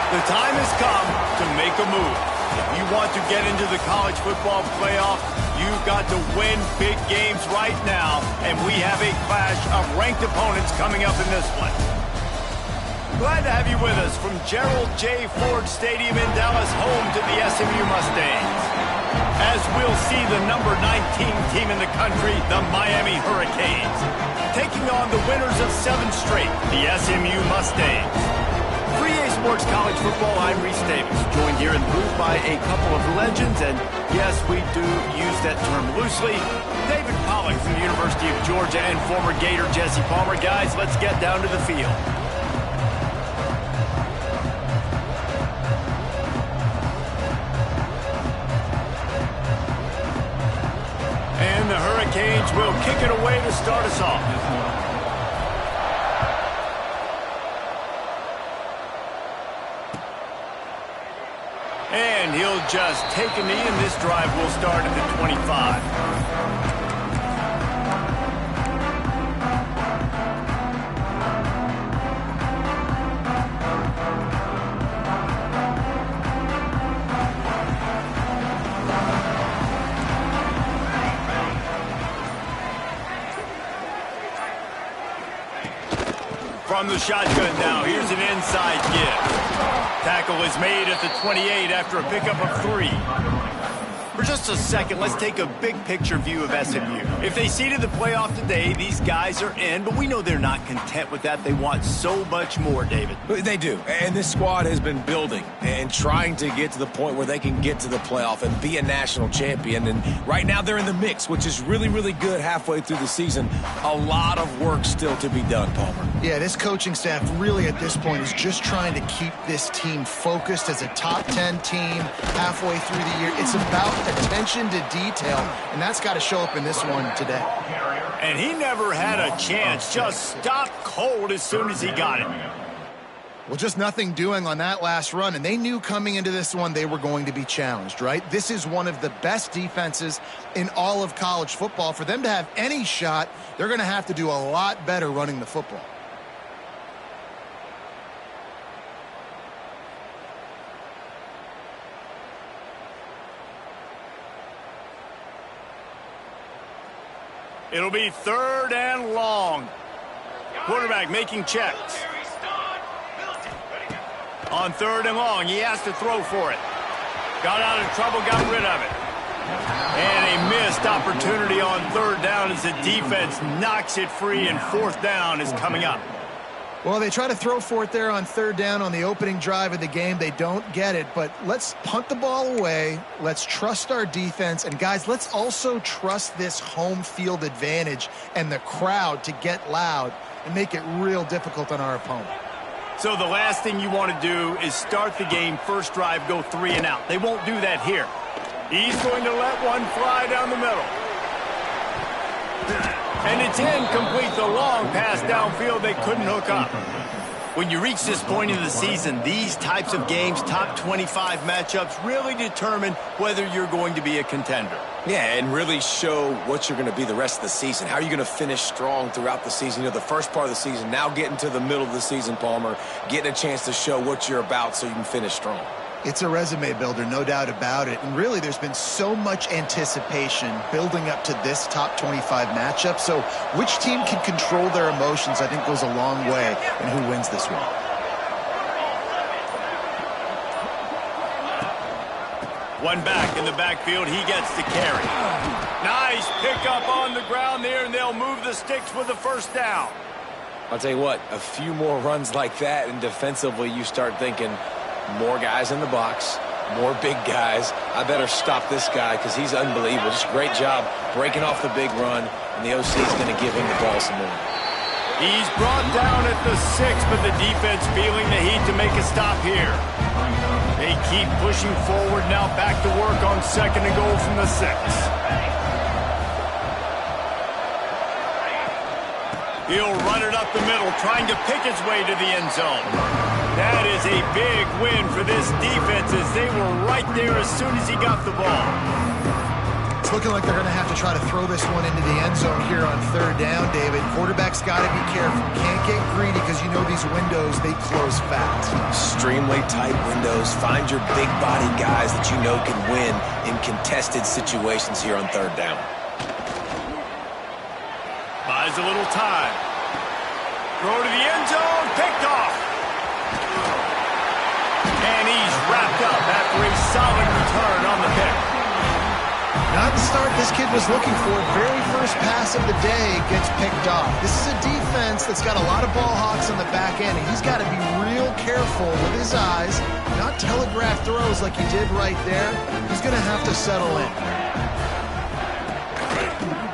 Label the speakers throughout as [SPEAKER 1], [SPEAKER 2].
[SPEAKER 1] The time has come to make a move. If you want to get into the college football playoff, you've got to win big games right now, and we have a clash of ranked opponents coming up in this one. Glad to have you with us from Gerald J. Ford Stadium in Dallas, home to the SMU Mustangs. As we'll see the number 19 team in the country, the Miami Hurricanes, taking on the winners of 7 straight, the SMU Mustangs. 3A Sports College Football, I'm Reese Davis, joined here in the booth by a couple of legends, and yes, we do use that term loosely. David Pollack from the University of Georgia and former Gator Jesse Palmer. Guys, let's get down to the field. And the Hurricanes will kick it away to start us off. And he'll just take a knee, and this drive will start at the 25. From the shotgun now, here's an inside give. Tackle is made at the 28 after a pickup of 3. For just a second, let's take a big-picture view of SMU. If they seeded the playoff today, these guys are in, but we know they're not content with that. They want so much more, David.
[SPEAKER 2] They do, and this squad has been building and trying to get to the point where they can get to the playoff and be a national champion. And right now they're in the mix, which is really, really good halfway through the season. A lot of work still to be done, Palmer.
[SPEAKER 3] Yeah, this coaching staff really at this point is just trying to keep this team focused as a top 10 team halfway through the year. It's about attention to detail, and that's got to show up in this one today.
[SPEAKER 1] And he never had a chance, just stopped cold as soon as he got it.
[SPEAKER 3] Well, just nothing doing on that last run, and they knew coming into this one they were going to be challenged, right? This is one of the best defenses in all of college football. For them to have any shot, they're going to have to do a lot better running the football.
[SPEAKER 1] It'll be 3rd and long. Quarterback making checks. On 3rd and long, he has to throw for it. Got out of trouble, got rid of it. And a missed opportunity on 3rd down as the defense knocks it free, and 4th down is coming up.
[SPEAKER 3] Well, they try to throw for it there on 3rd down on the opening drive of the game. They don't get it, but let's punt the ball away. Let's trust our defense. And, guys, let's also trust this home field advantage and the crowd to get loud and make it real difficult on our opponent.
[SPEAKER 1] So the last thing you want to do is start the game, first drive, go 3 and out. They won't do that here. He's going to let one fly down the middle. And it's incomplete, the long pass downfield they couldn't hook up. When you reach this point in the season, these types of games, top 25 matchups, really determine whether you're going to be a contender.
[SPEAKER 2] Yeah, and really show what you're going to be the rest of the season. How are you going to finish strong throughout the season? You know, the first part of the season, now getting to the middle of the season, Palmer, getting a chance to show what you're about so you can finish strong.
[SPEAKER 3] It's a resume builder, no doubt about it. And really, there's been so much anticipation building up to this top 25 matchup. So which team can control their emotions, I think, goes a long way in who wins this one.
[SPEAKER 1] One back in the backfield, he gets the carry. Nice pickup on the ground there, and they'll move the sticks with the first down.
[SPEAKER 2] I'll tell you what, a few more runs like that, and defensively you start thinking, more guys in the box, more big guys. I better stop this guy because he's unbelievable. Just a great job breaking off the big run, and the OC is going to give him the ball some more.
[SPEAKER 1] He's brought down at the 6, but the defense feeling the heat to make a stop here. They keep pushing forward, now back to work on 2nd and goal from the 6. He'll run it up the middle, trying to pick his way to the end zone. That is a big win for this defense as they were right there as soon as he got the ball.
[SPEAKER 3] It's looking like they're going to have to try to throw this one into the end zone here on 3rd down, David. Quarterback's got to be careful. Can't get greedy because you know these windows, they close fast.
[SPEAKER 2] Extremely tight windows. Find your big body guys that you know can win in contested situations here on 3rd down.
[SPEAKER 1] Buys a little time. Throw to the end zone, picked off. And he's wrapped up after a solid return on the pick.
[SPEAKER 3] Not the start this kid was looking for. Very first pass of the day gets picked off. This is a defense that's got a lot of ball hawks on the back end, and he's got to be real careful with his eyes, not telegraph throws like he did right there. He's going to have to settle in.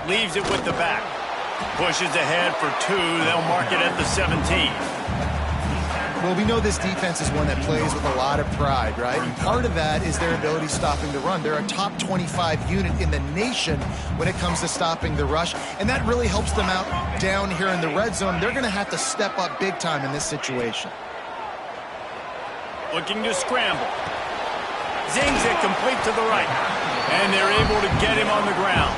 [SPEAKER 1] Leaves it with the back. Pushes ahead for 2. They'll mark it at the 17.
[SPEAKER 3] Well, we know this defense is one that plays with a lot of pride, right? And part of that is their ability stopping the run. They're a top 25 unit in the nation when it comes to stopping the rush, and that really helps them out down here in the red zone. They're going to have to step up big time in this situation.
[SPEAKER 1] Looking to scramble. Zings it complete to the right, and they're able to get him on the ground.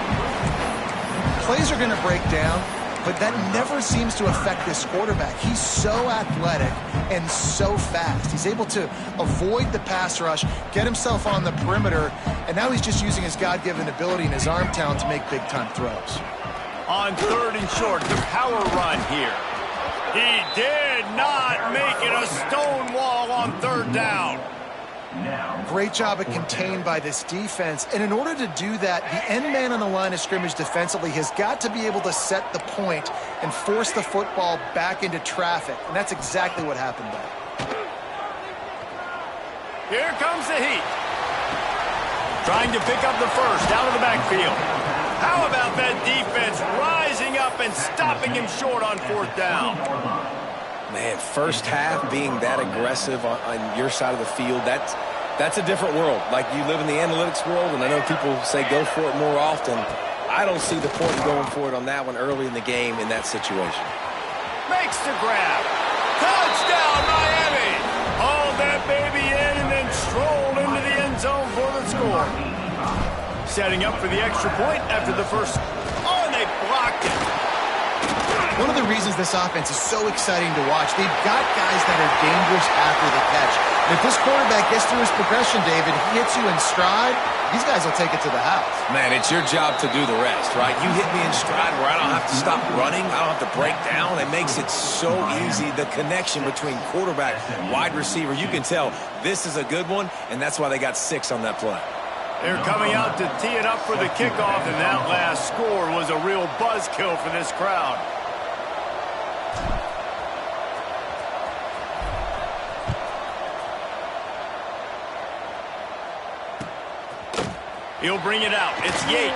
[SPEAKER 3] Plays are going to break down, but that never seems to affect this quarterback. He's so athletic and so fast. He's able to avoid the pass rush, get himself on the perimeter, and now he's just using his God-given ability and his arm talent to make big-time throws.
[SPEAKER 1] On 3rd and short, the power run here. He did not make it a stone wall on 3rd down.
[SPEAKER 3] Great job of contained by this defense. And in order to do that, the end man on the line of scrimmage defensively has got to be able to set the point and force the football back into traffic. And that's exactly what happened there.
[SPEAKER 1] Here comes the heat. Trying to pick up the first out of the backfield. How about that defense rising up and stopping him short on 4th down?
[SPEAKER 2] Man, first half being that aggressive on your side of the field, that's a different world. Like, you live in the analytics world, and I know people say go for it more often. I don't see the point in going for it on that one early in the game in that situation.
[SPEAKER 1] Makes the grab. Touchdown, Miami! Haul that baby in and then stroll into the end zone for the score. Setting up for the extra point after the first. Oh, and they blocked it.
[SPEAKER 3] One of the reasons this offense is so exciting to watch, they've got guys that are dangerous after the catch. And if this quarterback gets through his progression, David, he hits you in stride, these guys will take it to the house.
[SPEAKER 2] Man, it's your job to do the rest, right? You hit me in stride where I don't have to stop running, I don't have to break down. It makes it so easy, the connection between quarterback and wide receiver. You can tell this is a good one, and that's why they got 6 on that play.
[SPEAKER 1] They're coming out to tee it up for the kickoff, and that last score was a real buzzkill for this crowd. He'll bring it out. It's Yates.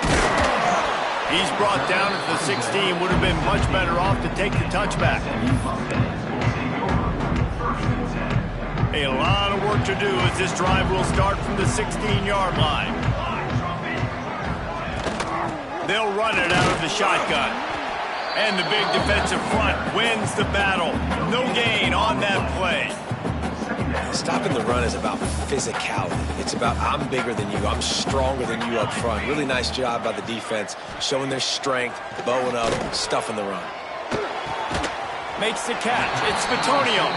[SPEAKER 1] He's brought down at the 16. Would have been much better off to take the touchback. A lot of work to do as this drive will start from the 16-yard line. They'll run it out of the shotgun. And the big defensive front wins the battle. No gain on that play.
[SPEAKER 2] Stopping the run is about physicality. It's about I'm bigger than you, I'm stronger than you up front. Really nice job by the defense, showing their strength, bowing up, stuffing the run.
[SPEAKER 1] Makes the catch. It's Bitonio.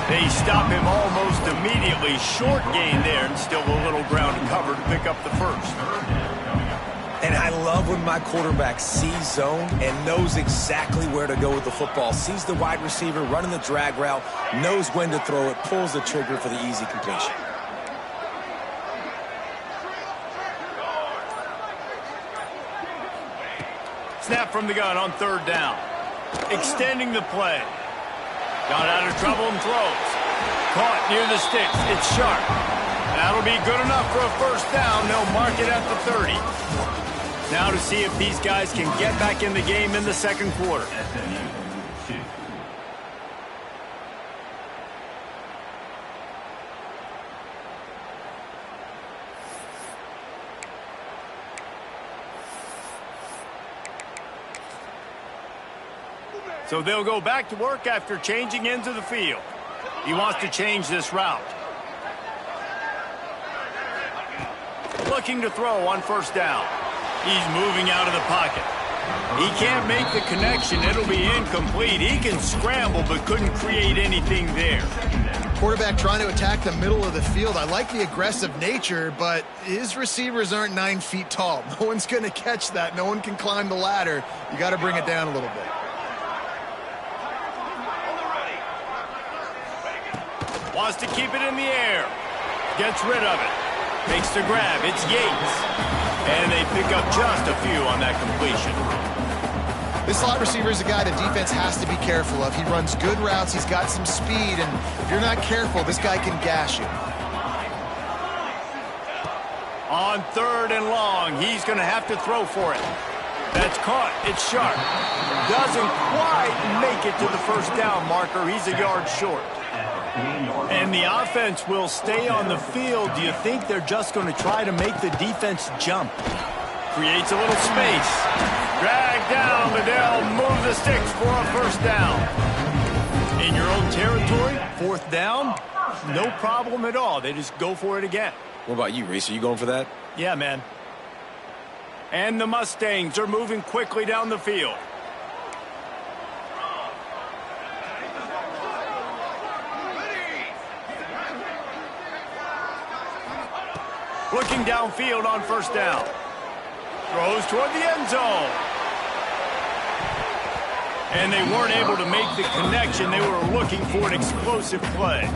[SPEAKER 1] They stop him almost immediately. Short gain there, and still a little ground to cover to pick up the first.
[SPEAKER 2] And I love when my quarterback sees zone and knows exactly where to go with the football. Sees the wide receiver running the drag route, knows when to throw it, pulls the trigger for the easy completion.
[SPEAKER 1] Snap from the gun on third down. Extending the play. Got out of trouble and throws. Caught near the sticks. It's sharp. That'll be good enough for a first down. They'll mark it at the 30. Now to see if these guys can get back in the game in the second quarter. So they'll go back to work after changing into the field. He wants to change this route. Looking to throw on first down. He's moving out of the pocket. He can't make the connection. It'll be incomplete. He can scramble, but couldn't create anything there.
[SPEAKER 3] Quarterback trying to attack the middle of the field. I like the aggressive nature, but his receivers aren't 9 feet tall. No one's going to catch that. No one can climb the ladder. You got to bring it down a little bit.
[SPEAKER 1] Wants to keep it in the air. Gets rid of it. Makes the grab. It's Yates. And they pick up just a few on that completion.
[SPEAKER 3] This slot receiver is a guy the defense has to be careful of. He runs good routes. He's got some speed. And if you're not careful, this guy can gash you.
[SPEAKER 1] On third and long, he's going to have to throw for it. That's caught. It's sharp. Doesn't quite make it to the first down marker. He's a yard short. And the offense will stay on the field. Do you think they're just going to try to make the defense jump? Creates a little space. Drag down. Liddell move the sticks for a first down. In your own territory, fourth down, no problem at all. They just go for it again.
[SPEAKER 2] What about you, Reese? Are you going for that?
[SPEAKER 1] Yeah, man. And the Mustangs are moving quickly down the field. Looking downfield on first down. Throws toward the end zone. And they weren't able to make the connection. They were looking for an explosive play.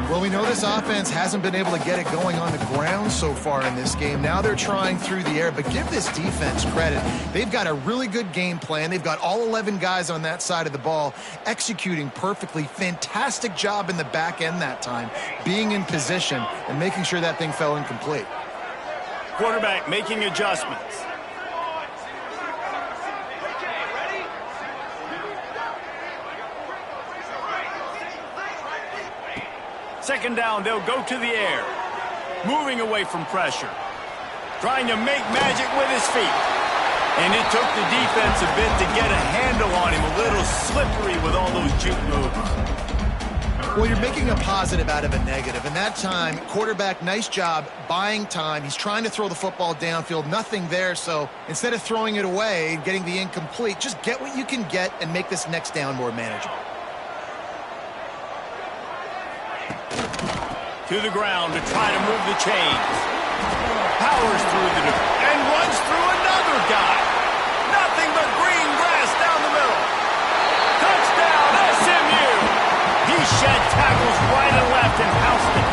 [SPEAKER 3] Well, we know this offense hasn't been able to get it going on the ground so far in this game. Now they're trying through the air, but give this defense credit. They've got a really good game plan. They've got all 11 guys on that side of the ball executing perfectly. Fantastic job in the back end that time, being in position and making sure that thing fell incomplete.
[SPEAKER 1] Quarterback making adjustments. Second down, they'll go to the air. Moving away from pressure. Trying to make magic with his feet. And it took the defense a bit to get a handle on him. A little slippery with all those juke moves.
[SPEAKER 3] Well, you're making a positive out of a negative. And that time, quarterback, nice job buying time. He's trying to throw the football downfield. Nothing there. So instead of throwing it away and getting the incomplete, just get what you can get and make this next down more manageable.
[SPEAKER 1] To the ground to try to move the chains. Powers through and runs through another guy. Nothing but green grass down the middle. Touchdown, SMU. He shed tackles right and left and housed it.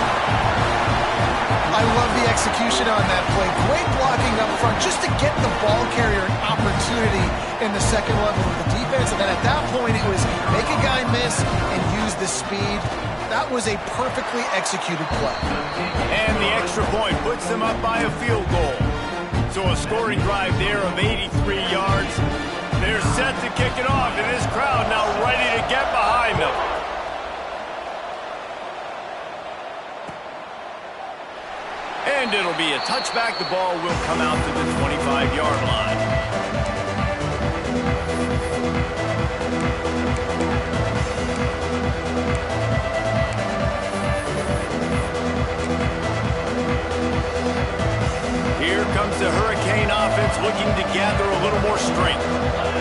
[SPEAKER 3] I love the execution on that play. Great blocking up front just to get the ball carrier an opportunity in the second level of the defense. And then at that point, it was make a guy miss and use the speed. That was a perfectly executed play.
[SPEAKER 1] And the extra point puts them up by a field goal. So a scoring drive there of 83 yards. They're set to kick it off, and this crowd now ready to get behind them. And it'll be a touchback. The ball will come out to the 25-yard line. Here comes the Hurricane offense looking to gather a little more strength.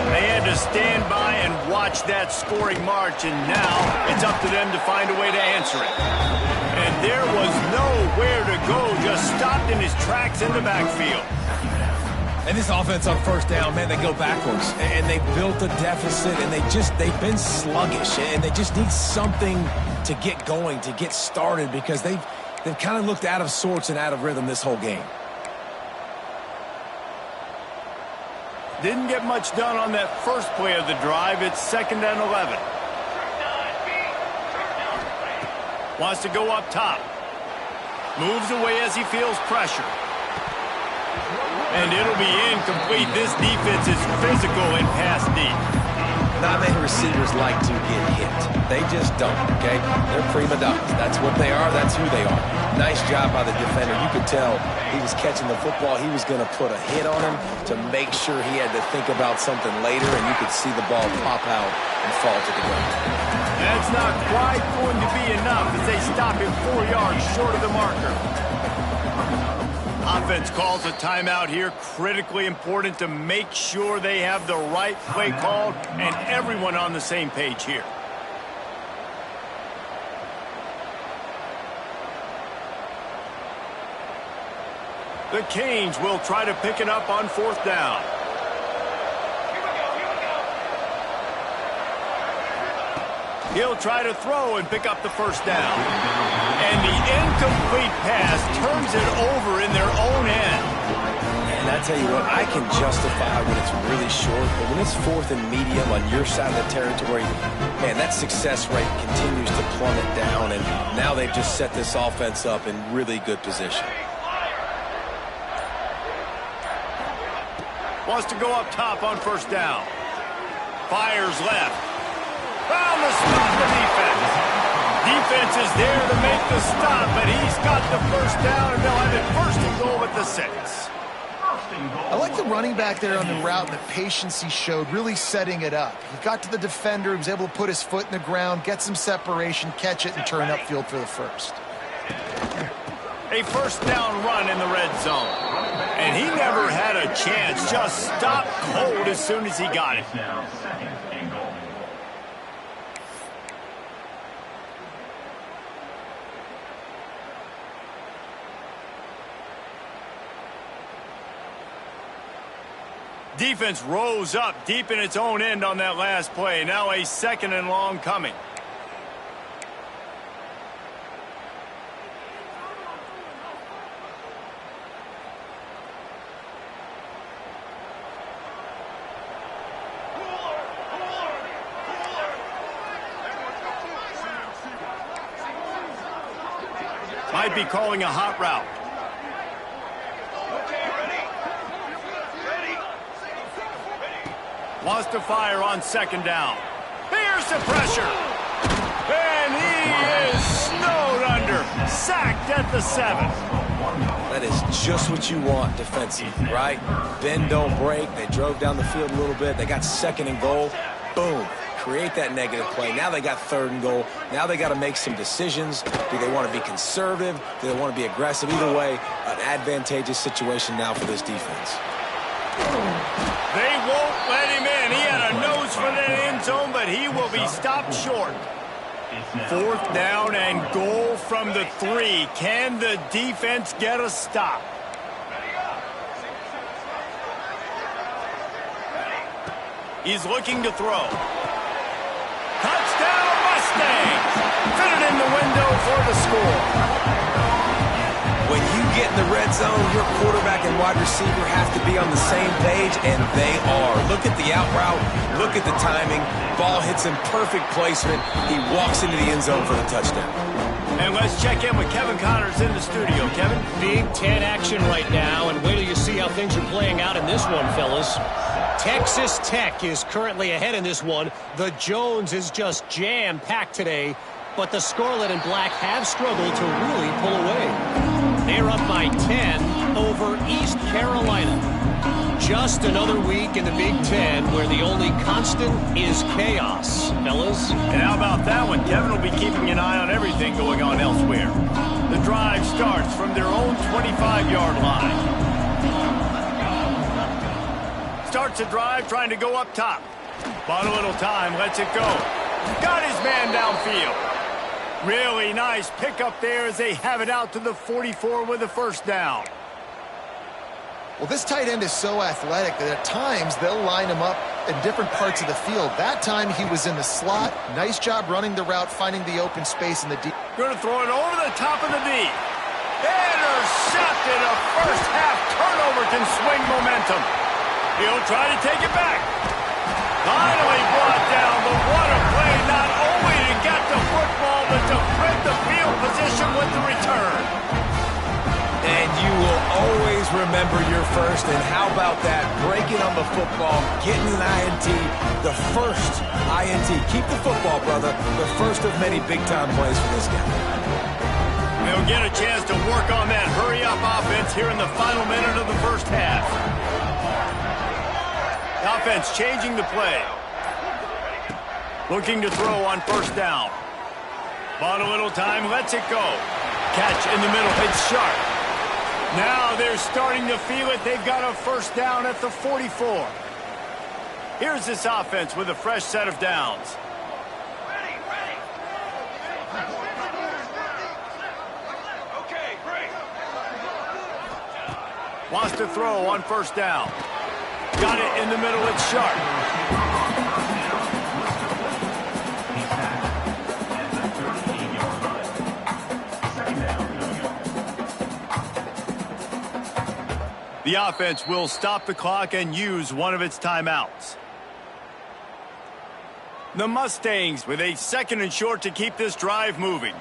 [SPEAKER 1] They had to stand by and watch that scoring march, and now it's up to them to find a way to answer it. And there was nowhere to go, just stopped in his tracks in the backfield.
[SPEAKER 2] And this offense on first down, man, they go backwards. And they built a deficit, and they've been sluggish. And they just need something to get going, to get started, because they've kind of looked out of sorts and out of rhythm this whole game.
[SPEAKER 1] Didn't get much done on that first play of the drive. It's 2nd and 11. Wants to go up top. Moves away as he feels pressure. And it'll be incomplete. This defense is physical in pass deep.
[SPEAKER 2] Not many receivers like to get hit. They just don't, okay? They're prima donnas. That's what they are. That's who they are. Nice job by the defender. You could tell he was catching the football. He was going to put a hit on him to make sure he had to think about something later, and you could see the ball pop out and fall to the ground.
[SPEAKER 1] That's not quite going to be enough as they stop him 4 yards short of the marker. Offense calls a timeout here. Critically important to make sure they have the right play called and everyone on the same page here. The Canes will try to pick it up on 4th down. He'll try to throw and pick up the first down. And the incomplete pass turns it over in their own end.
[SPEAKER 2] And I tell you what, I can justify when it's really short, but when it's 4th and medium on your side of the territory, man, that success rate continues to plummet down, and now they've just set this offense up in really good position.
[SPEAKER 1] Wants to go up top on 1st down. Fires left. Found the stop the defense. Defense is there to make the stop, but he's got the first down, and they'll have it 1st and goal at the 6.
[SPEAKER 3] I like the running back there on the route and the patience he showed, really setting it up. He got to the defender, he was able to put his foot in the ground, get some separation, catch it, and turn upfield for the first.
[SPEAKER 1] A 1st down run in the red zone. And he never had a chance, just stopped cold as soon as he got it. Defense rose up deep in its own end on that last play. Now a 2nd and long coming. Might be calling a hot route. Wants to fire on 2nd down. Here's the pressure. And he is snowed under. Sacked at the 7.
[SPEAKER 2] That is just what you want defensively, right? Bend, don't break. They drove down the field a little bit. They got 2nd and goal. Boom. Create that negative play. Now they got 3rd and goal. Now they got to make some decisions. Do they want to be conservative? Do they want to be aggressive? Either way, an advantageous situation now for this defense.
[SPEAKER 1] They won't let him in. He had a nose for the end zone, but he will be stopped short. 4th down and goal from the 3. Can the defense get a stop? He's looking to throw. Touchdown Mustangs! Fitted in the window for the score.
[SPEAKER 2] When you get in the red zone, your quarterback and wide receiver have to be on the same page, and they are. Look at the out route. Look at the timing. Ball hits in perfect placement. He walks into the end zone for the touchdown.
[SPEAKER 1] And let's check in with Kevin Connors in the studio. Kevin?
[SPEAKER 4] Big Ten action right now, and wait till you see how things are playing out in this one, fellas. Texas Tech is currently ahead in this one. The Jones is just jam-packed today, but the Scarlet and Black have struggled to really pull away. They're up by 10 over East Carolina. Just another week in the Big Ten where the only constant is chaos, fellas.
[SPEAKER 1] And how about that one? Kevin will be keeping an eye on everything going on elsewhere. The drive starts from their own 25-yard line. Starts the drive trying to go up top. Bought a little time, lets it go. Got his man downfield. Really nice pickup there as they have it out to the 44 with a first down.
[SPEAKER 3] Well, this tight end is so athletic that at times they'll line him up in different parts of the field. That time he was in the slot. Nice job running the route, finding the open space in the deep.
[SPEAKER 1] Going to throw it over the top of the deep. Intercepted. A first half turnover can swing momentum. He'll try to take it back. Finally brought down, but what a play, not only to get the football, but to print the field position with the return.
[SPEAKER 2] And you will always remember your first, and how about that? Breaking on the football, getting an INT, the first INT. Keep the football, brother. The first of many big-time plays for this guy.
[SPEAKER 1] They'll get a chance to work on that hurry-up offense here in the final minute of the first half. The offense changing the play. Looking to throw on first down. Bought a little time, lets it go. Catch in the middle, it's sharp. Now they're starting to feel it. They've got a first down at the 44. Here's this offense with a fresh set of downs.
[SPEAKER 5] Okay, great.
[SPEAKER 1] Wants to throw on first down. Got it in the middle. It's sharp. The offense will stop the clock and use one of its timeouts. The Mustangs with a second and short to keep this drive moving.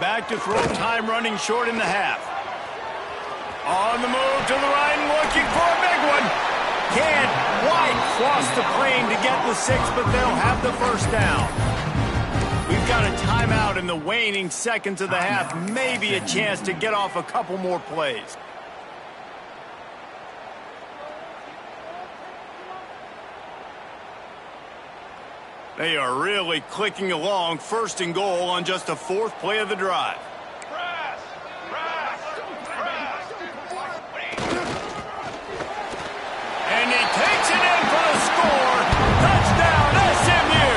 [SPEAKER 1] Back to throw, time running short in the half. On the move to the right, looking for a big one. Can't quite cross the plane to get the 6, but they'll have the first down. We've got a timeout in the waning seconds of the half. Maybe a chance to get off a couple more plays. They are really clicking along. First and goal on just the 4th play of the drive. And he takes it in for the score. Touchdown, SMU!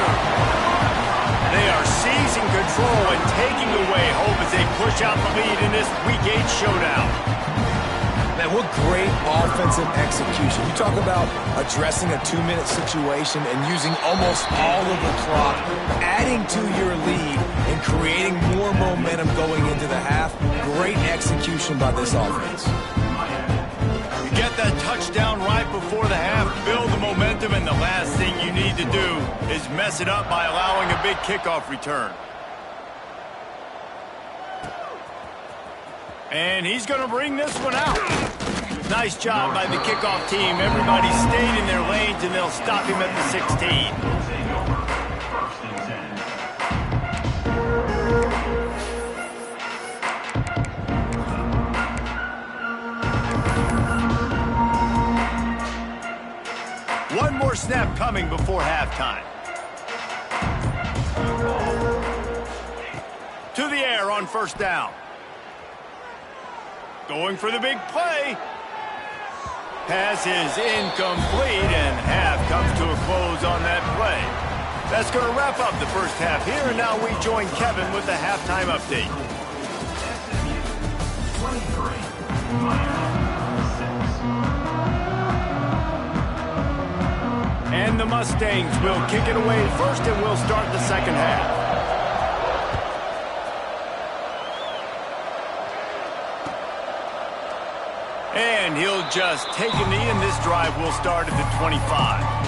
[SPEAKER 1] They are seizing control and taking away hope as they push out the lead in this Week 8 showdown.
[SPEAKER 2] Man, what great offensive execution. You talk about addressing a 2-minute situation and using almost all of the clock, adding to your lead and creating more momentum going into the half. Great execution by this offense.
[SPEAKER 1] You get that touchdown right before the half, build the momentum, and the last thing you need to do is mess it up by allowing a big kickoff return. And he's going to bring this one out. Nice job by the kickoff team. Everybody stayed in their lanes, and they'll stop him at the 16. One more snap coming before halftime. To the air on first down. Going for the big play. Pass is incomplete, and half comes to a close on that play. That's going to wrap up the first half here, and now we join Kevin with the halftime update. And the Mustangs will kick it away first, and we'll start the second half. And he'll just take a knee, and this drive will start at the 25.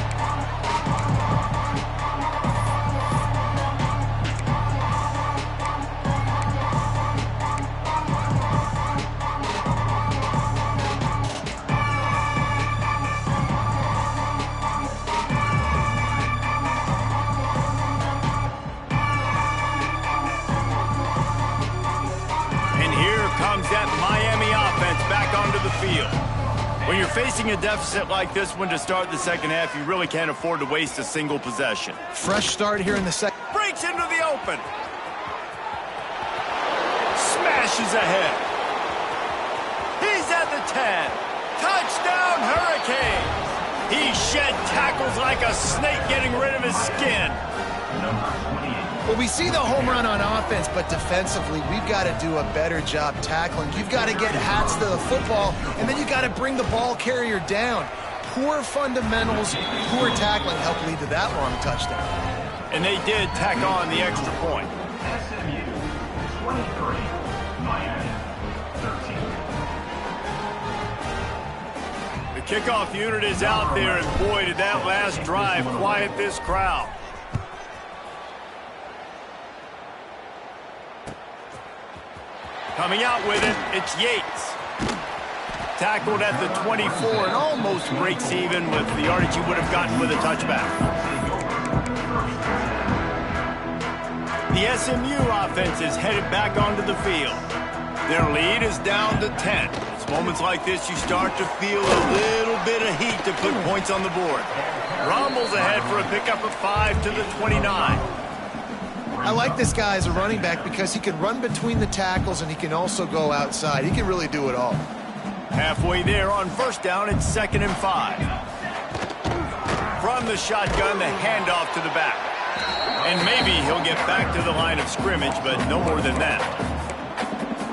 [SPEAKER 1] When you're facing a deficit like this one to start the second half, you really can't afford to waste a single possession.
[SPEAKER 3] Fresh start here in the second.
[SPEAKER 1] Breaks into the open. Smashes ahead. He's at the 10. Touchdown, Hurricanes. He shed tackles like a snake getting rid of his skin.
[SPEAKER 3] Well, we see the home run on offense, but defensively, we've got to do a better job tackling. You've got to get hats to the football, and then you've got to bring the ball carrier down. Poor fundamentals, poor tackling helped lead to that long touchdown.
[SPEAKER 1] And they did tack on the extra point.
[SPEAKER 5] SMU 23, Miami 13.
[SPEAKER 1] The kickoff unit is out there, and boy, did that last drive quiet this crowd. Coming out with it, it's Yates. Tackled at the 24 and almost breaks even with the yardage he would have gotten with a touchback. The SMU offense is headed back onto the field. Their lead is down to 10. It's moments like this you start to feel a little bit of heat to put points on the board. Rumbles ahead for a pickup of 5 to the 29.
[SPEAKER 3] I like this guy as a running back because he can run between the tackles and he can also go outside. He can really do it all.
[SPEAKER 1] Halfway there on first down, it's 2nd and 5. From the shotgun, the handoff to the back. And maybe he'll get back to the line of scrimmage, but no more than that.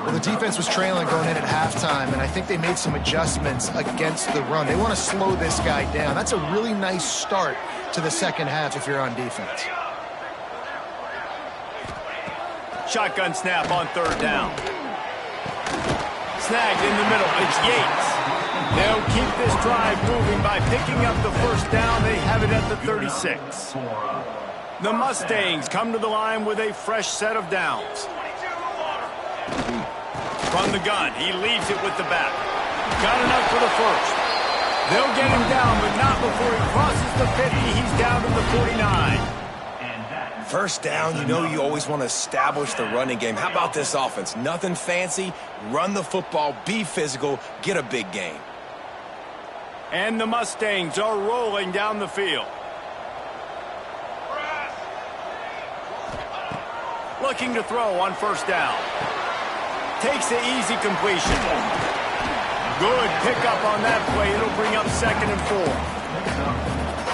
[SPEAKER 3] Well, the defense was trailing going in at halftime, and I think they made some adjustments against the run. They want to slow this guy down. That's a really nice start to the second half if you're on defense.
[SPEAKER 1] Shotgun snap on 3rd down. Snagged in the middle. It's Yates. They'll keep this drive moving by picking up the first down. They have it at the 36. The Mustangs come to the line with a fresh set of downs. From the gun, he leaves it with the back. Got enough for the first. They'll get him down, but not before he crosses the 50. He's down to the 49.
[SPEAKER 2] First down, you know you always want to establish the running game. How about this offense? Nothing fancy. Run the football, be physical, get a big gain.
[SPEAKER 1] And the Mustangs are rolling down the field. Looking to throw on first down. Takes the easy completion. Good pickup on that play. It'll bring up 2nd and 4.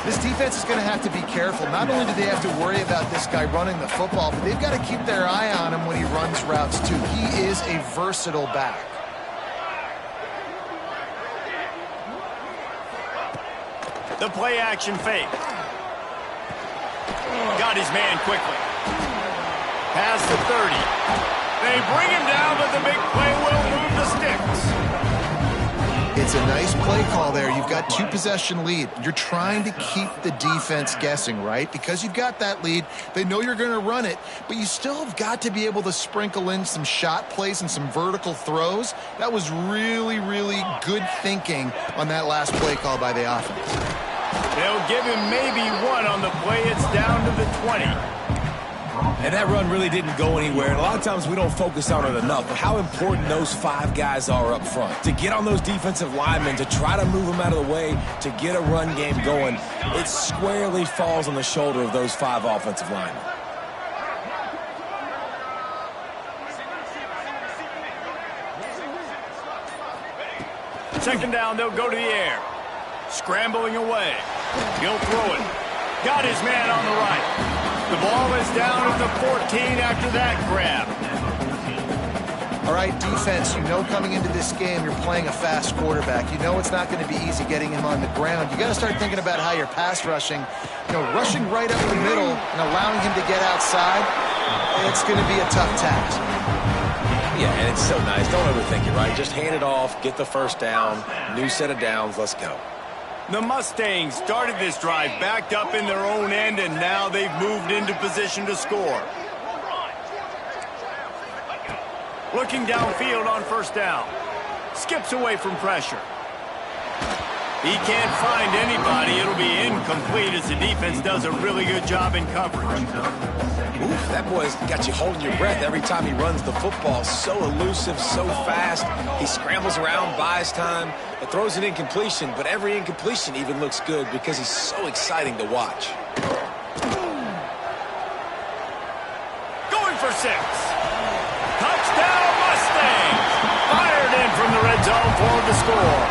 [SPEAKER 3] This defense is going to have to be careful. Not only do they have to worry about this guy running the football, but they've got to keep their eye on him when he runs routes too. He is a versatile back.
[SPEAKER 1] The play action fake. Got his man quickly. Past the 30. They bring him down, but the big play will move the sticks.
[SPEAKER 3] It's a nice play call there. You've got 2-possession lead. You're trying to keep the defense guessing, right? Because you've got that lead, they know you're going to run it, but you still have got to be able to sprinkle in some shot plays and some vertical throws. That was really, really good thinking on that last play call by the offense.
[SPEAKER 1] They'll give him maybe one on the play. It's down to the 20.
[SPEAKER 2] And that run really didn't go anywhere. And a lot of times we don't focus on it enough. But how important those 5 guys are up front. To get on those defensive linemen, to try to move them out of the way, to get a run game going, it squarely falls on the shoulder of those 5 offensive linemen.
[SPEAKER 1] Second down, they'll go to the air. Scrambling away. He'll throw it. Got his man on the right. The ball is down at the 14 after that grab.
[SPEAKER 3] All right, defense, you know coming into this game you're playing a fast quarterback. You know it's not going to be easy getting him on the ground. You got to start thinking about how you're pass rushing. You know, rushing right up the middle and allowing him to get outside, it's going to be a tough task.
[SPEAKER 2] Yeah, and it's so nice. Don't overthink it, right? Just hand it off, get the first down, new set of downs, let's go.
[SPEAKER 1] The Mustangs started this drive backed up in their own end, and now they've moved into position to score. Looking downfield on first down. Skips away from pressure. He can't find anybody. It'll be incomplete as the defense does a really good job in coverage.
[SPEAKER 2] Oof, that boy's got you holding your breath every time he runs the football. So elusive, so fast. He scrambles around, buys time, and throws an incompletion. But every incompletion even looks good because he's so exciting to watch.
[SPEAKER 1] Going for 6. Touchdown Mustangs! Fired in from the red zone for the score.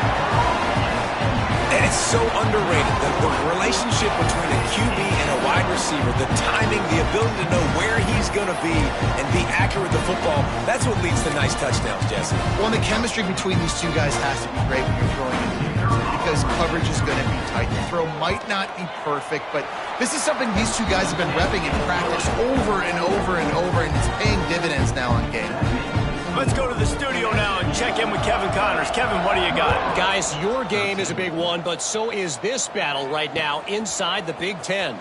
[SPEAKER 2] And it's so underrated, the relationship between a QB and a wide receiver, the timing, the ability to know where he's going to be and be accurate with the football, that's what leads to nice touchdowns, Jesse.
[SPEAKER 3] Well, the chemistry between these two guys has to be great when you're throwing into the air because coverage is going to be tight. The throw might not be perfect, but this is something these two guys have been repping in practice over and over and over, and it's paying dividends now on game.
[SPEAKER 1] Let's go to the studio now and check in with Kevin Connors. Kevin, what do you got?
[SPEAKER 4] Guys, your game is a big one, but so is this battle right now inside the Big Ten.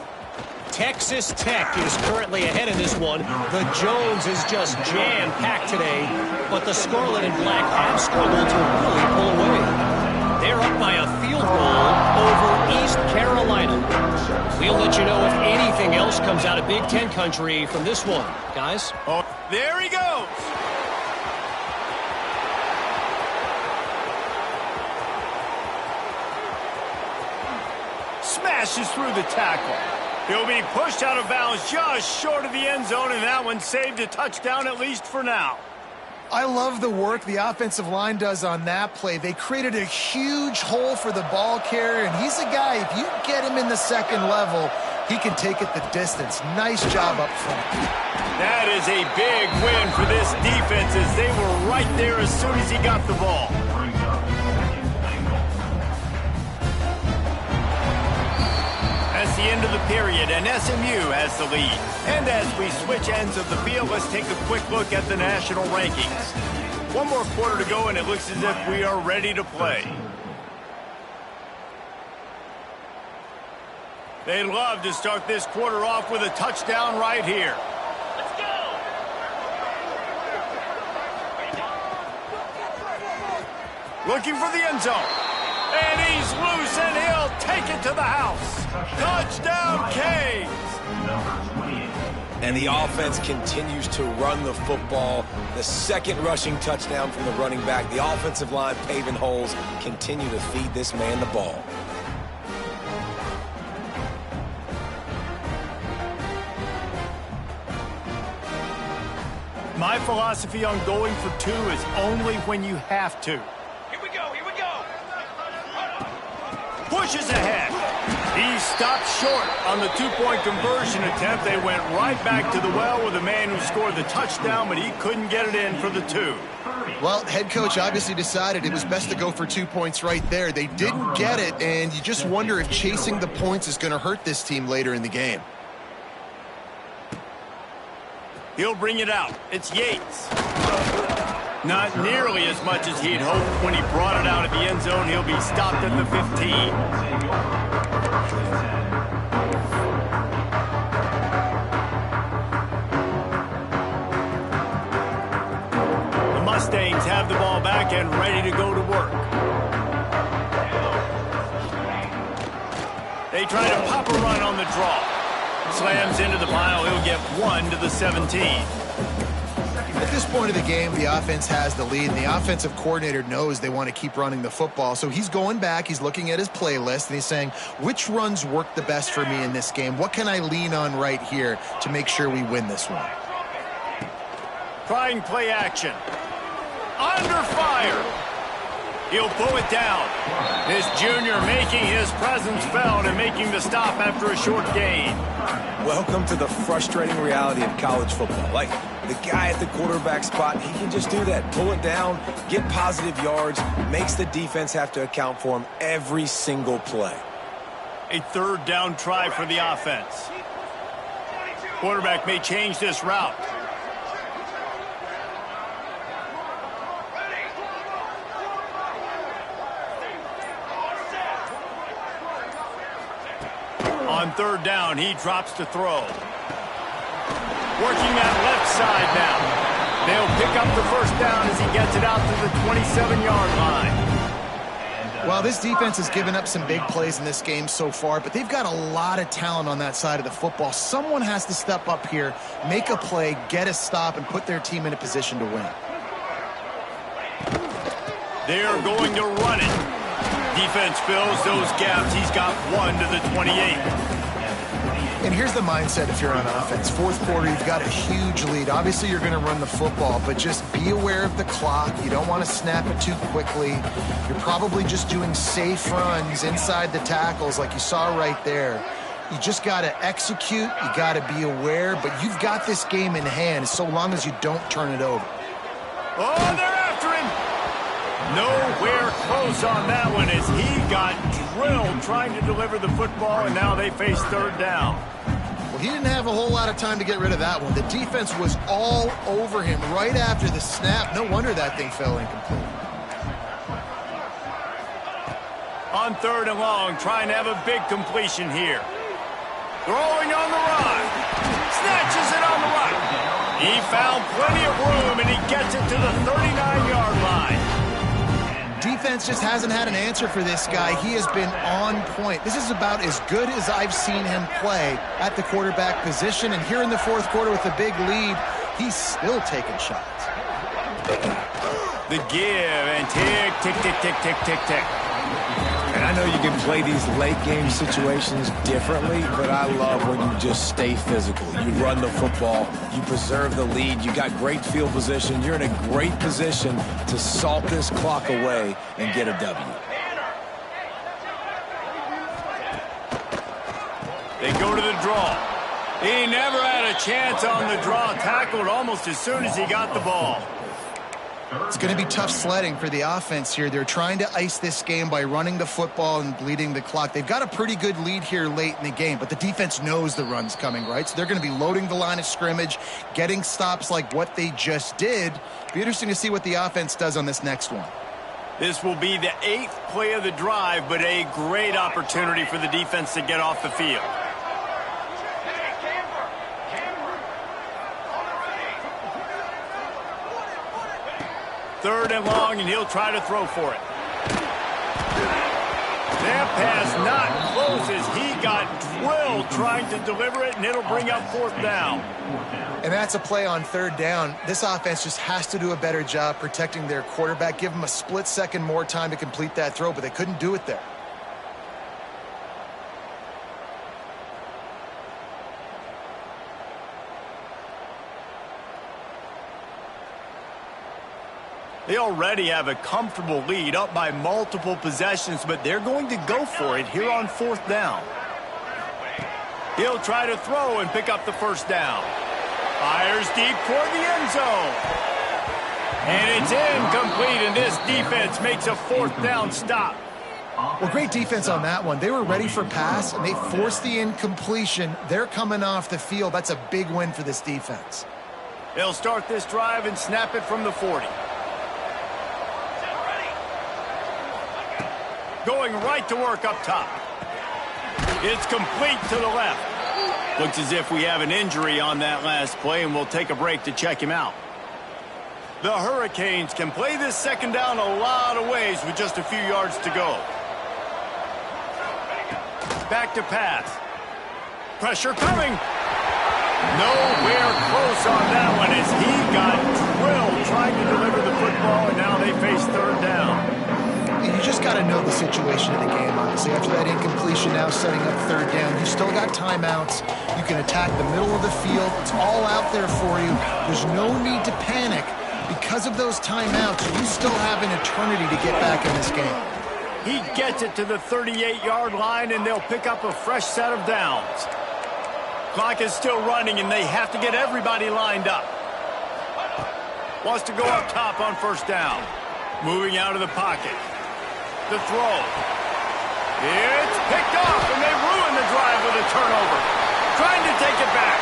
[SPEAKER 4] Texas Tech is currently ahead in this one. The Jones is just jam-packed today, but the Scarlet and Black have struggled to really pull away. They're up by a field goal over East Carolina. We'll let you know if anything else comes out of Big Ten country from this one, guys.
[SPEAKER 1] Oh, there he goes. Smashes through the tackle. He'll be pushed out of bounds just short of the end zone, and that one saved a touchdown at least for now.
[SPEAKER 3] I love the work the offensive line does on that play. They created a huge hole for the ball carrier, and he's a guy, if you get him in the second level, he can take it the distance. Nice job up front.
[SPEAKER 1] That is a big win for this defense as they were right there as soon as he got the ball. That's the end of the period, and SMU has the lead. And as we switch ends of the field, let's take a quick look at the national rankings. One more quarter to go, and it looks as if we are ready to play. They'd love to start this quarter off with a touchdown right here. Let's go! Looking for the end zone. And he's loose, and he'll take it to the house. Touchdown, Canes!
[SPEAKER 2] And the offense continues to run the football. The second rushing touchdown from the running back. The offensive line paving holes. Continue to feed this man the ball.
[SPEAKER 1] My philosophy on going for 2 is only when you have to.
[SPEAKER 5] Here we go, here we go.
[SPEAKER 1] Pushes ahead. He stopped short on the 2-point conversion attempt. They went right back to the well with the man who scored the touchdown, but he couldn't get it in for the 2.
[SPEAKER 3] Well, head coach obviously decided it was best to go for 2 points right there. They didn't get it, and you just wonder if chasing the points is going to hurt this team later in the game.
[SPEAKER 1] He'll bring it out. It's Yates. Not nearly as much as he'd hoped when he brought it out at the end zone. He'll be stopped at the 15. The Mustangs have the ball back and ready to go to work. They try to pop a run on the draw. Slams into the pile. He'll get 1 to the 17.
[SPEAKER 3] At this point of the game, the offense has the lead, and the offensive coordinator knows they want to keep running the football. So he's going back, he's looking at his playlist, and he's saying, which runs work the best for me in this game? What can I lean on right here to make sure we win this one?
[SPEAKER 1] Trying play action. Under fire. He'll pull it down. This junior making his presence felt and making the stop after a short gain.
[SPEAKER 2] Welcome to the frustrating reality of college football. Like, the guy at the quarterback spot, he can just do that. Pull it down, get positive yards, makes the defense have to account for him every single play.
[SPEAKER 1] A 3rd down try for the offense. Quarterback may change this route. On 3rd down, he drops to throw. Working that left side now. They'll pick up the 1st down as he gets it out to the 27-yard line.
[SPEAKER 3] Well, this defense has given up some big plays in this game so far, but they've got a lot of talent on that side of the football. Someone has to step up here, make a play, get a stop, and put their team in a position to win.
[SPEAKER 1] They're going to run it. Defense fills those gaps. He's got 1 to the 28.
[SPEAKER 3] And here's the mindset if you're on offense. Fourth quarter, you've got a huge lead. Obviously, you're going to run the football, but just be aware of the clock. You don't want to snap it too quickly. You're probably just doing safe runs inside the tackles like you saw right there. You just got to execute. You got to be aware, but you've got this game in hand so long as you don't turn it over.
[SPEAKER 1] Oh, they're after him. Nowhere close on that one as he got drilled trying to deliver the football, and now they face third down.
[SPEAKER 3] Well, he didn't have a whole lot of time to get rid of that one. The defense was all over him right after the snap. No wonder that thing fell incomplete.
[SPEAKER 1] On 3rd and long, trying to have a big completion here. Throwing on the run. Snatches it on the run. He found plenty of room, and he gets it to the 39-yard line.
[SPEAKER 3] Defense just hasn't had an answer for this guy. He has been on point. This is about as good as I've seen him play at the quarterback position. And here in the fourth quarter with a big lead, he's still taking shots.
[SPEAKER 1] The give and tick, tick, tick, tick, tick, tick, tick.
[SPEAKER 2] And I know you can play these late-game situations differently, but I love when you just stay physical. You run the football, you preserve the lead, you got great field position, you're in a great position to salt this clock away and get a W.
[SPEAKER 1] They go to the draw. He never had a chance on the draw, tackled almost as soon as he got the ball.
[SPEAKER 3] It's going to be tough sledding for the offense here. They're trying to ice this game by running the football and bleeding the clock. They've got a pretty good lead here late in the game, but the defense knows the run's coming, right? So they're going to be loading the line of scrimmage, getting stops like what they just did. Be interesting to see what the offense does on this next one.
[SPEAKER 1] This will be the 8th play of the drive, but a great opportunity for the defense to get off the field. Third and long, and he'll try to throw for it. That pass not close as he got drilled trying to deliver it, and it'll bring up 4th down.
[SPEAKER 3] And that's a play on 3rd down. This offense just has to do a better job protecting their quarterback. Give him a split second more time to complete that throw, but they couldn't do it there.
[SPEAKER 1] They already have a comfortable lead, up by multiple possessions, but they're going to go for it here on 4th down. He'll try to throw and pick up the 1st down. Fires deep toward the end zone. And it's incomplete, and this defense makes a 4th down stop.
[SPEAKER 3] Well, great defense on that one. They were ready for pass, and they forced the incompletion. They're coming off the field. That's a big win for this defense.
[SPEAKER 1] They'll start this drive and snap it from the 40. Going right to work up top. It's complete to the left. Looks as if we have an injury on that last play, and we'll take a break to check him out. The Hurricanes can play this 2nd down a lot of ways with just a few yards to go. Back to pass. Pressure coming. Nowhere close on that one as he got drilled trying to deliver the football, and now they face 3rd down.
[SPEAKER 3] You just got to know the situation of the game, honestly. After that incompletion, now setting up 3rd down. You still got timeouts. You can attack the middle of the field. It's all out there for you. There's no need to panic. Because of those timeouts, you still have an eternity to get back in this game.
[SPEAKER 1] He gets it to the 38-yard line, and they'll pick up a fresh set of downs. Clock is still running, and they have to get everybody lined up. Wants to go up top on 1st down. Moving out of the pocket. The throw. It's picked off, and they ruin the drive with a turnover. Trying to take it back.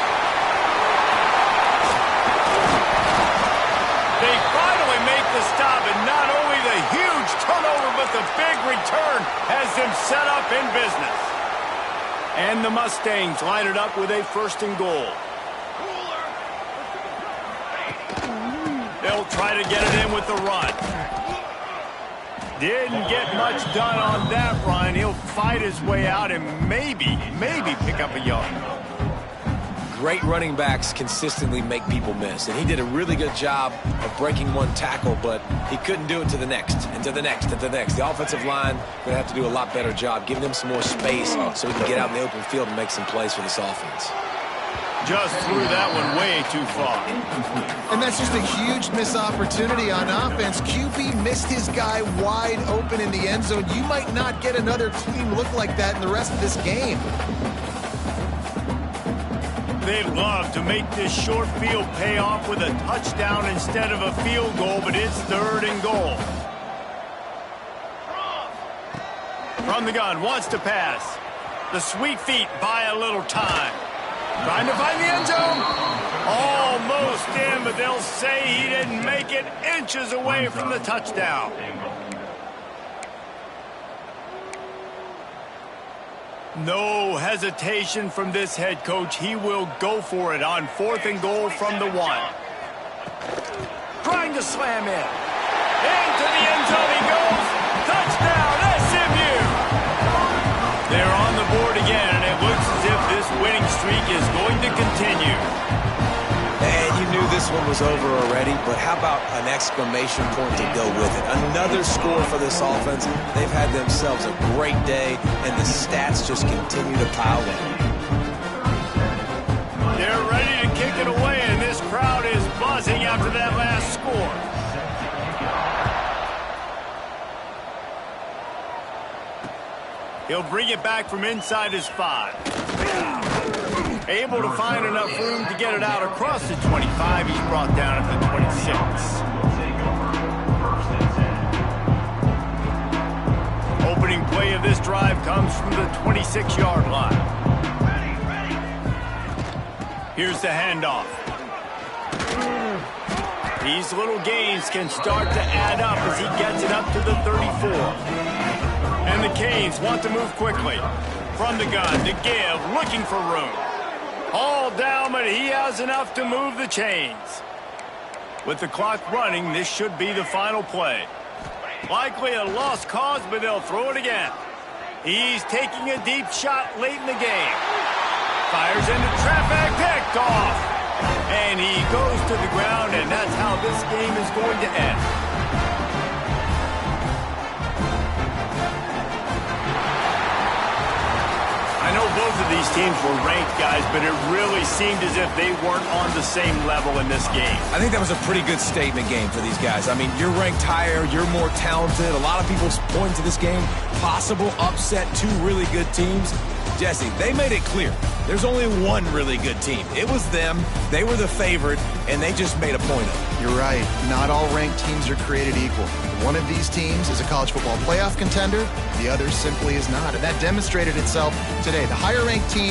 [SPEAKER 1] They finally make the stop, and not only the huge turnover, but the big return has them set up in business. And the Mustangs line it up with a 1st and goal. They'll try to get it in with the run. Didn't get much done on that run. He'll fight his way out and maybe pick up a yard.
[SPEAKER 2] Great running backs consistently make people miss, and he did a really good job of breaking one tackle, but he couldn't do it to the next, and to the next, and to the next. The offensive line going to have to do a lot better job, giving him some more space so he can get out in the open field and make some plays for this offense.
[SPEAKER 1] Just threw that one way too far.
[SPEAKER 3] And that's just a huge missed opportunity on offense. QB missed his guy wide open in the end zone. You might not get another clean look like that in the rest of this game.
[SPEAKER 1] They'd love to make this short field pay off with a touchdown instead of a field goal, but it's 3rd and goal. From the gun, wants to pass. The sweet feet buy a little time. Trying to find the end zone. Almost in, but they'll say he didn't make it, inches away from the touchdown. No hesitation from this head coach. He will go for it on 4th and goal from the 1. Trying to slam in. Into the end zone he goes. Touchdown, SMU. They're on the board again, and it looks as if this winning streak is going to continue.
[SPEAKER 2] And you knew this one was over already, but how about an exclamation point to go with it? Another score for this offense. They've had themselves a great day, and the stats just continue to pile in.
[SPEAKER 1] They're ready to kick it away, and this crowd is buzzing after that last score. He'll bring it back from inside his 5. Able to find enough room to get it out across the 25. He's brought down at the 26. Opening play of this drive comes from the 26-yard line. Here's the handoff. These little gains can start to add up as he gets it up to the 34. And the Canes want to move quickly. From the gun to give, looking for room. All down, but he has enough to move the chains. With the clock running, this should be the final play. Likely a lost cause, but they'll throw it again. He's taking a deep shot late in the game. Fires into traffic, picked off. And he goes to the ground, and that's how this game is going to end. I know both of these teams were ranked, guys, but it really seemed as if they weren't on the same level in this game.
[SPEAKER 2] I think that was a pretty good statement game for these guys. I mean, you're ranked higher, you're more talented. A lot of people point to this game, possible upset, 2 really good teams. Jesse, they made it clear. There's only one really good team. It was them. They were the favorite, and they just made a point of it.
[SPEAKER 3] You're right. Not all ranked teams are created equal. One of these teams is a college football playoff contender. The other simply is not. And that demonstrated itself today. The higher ranked team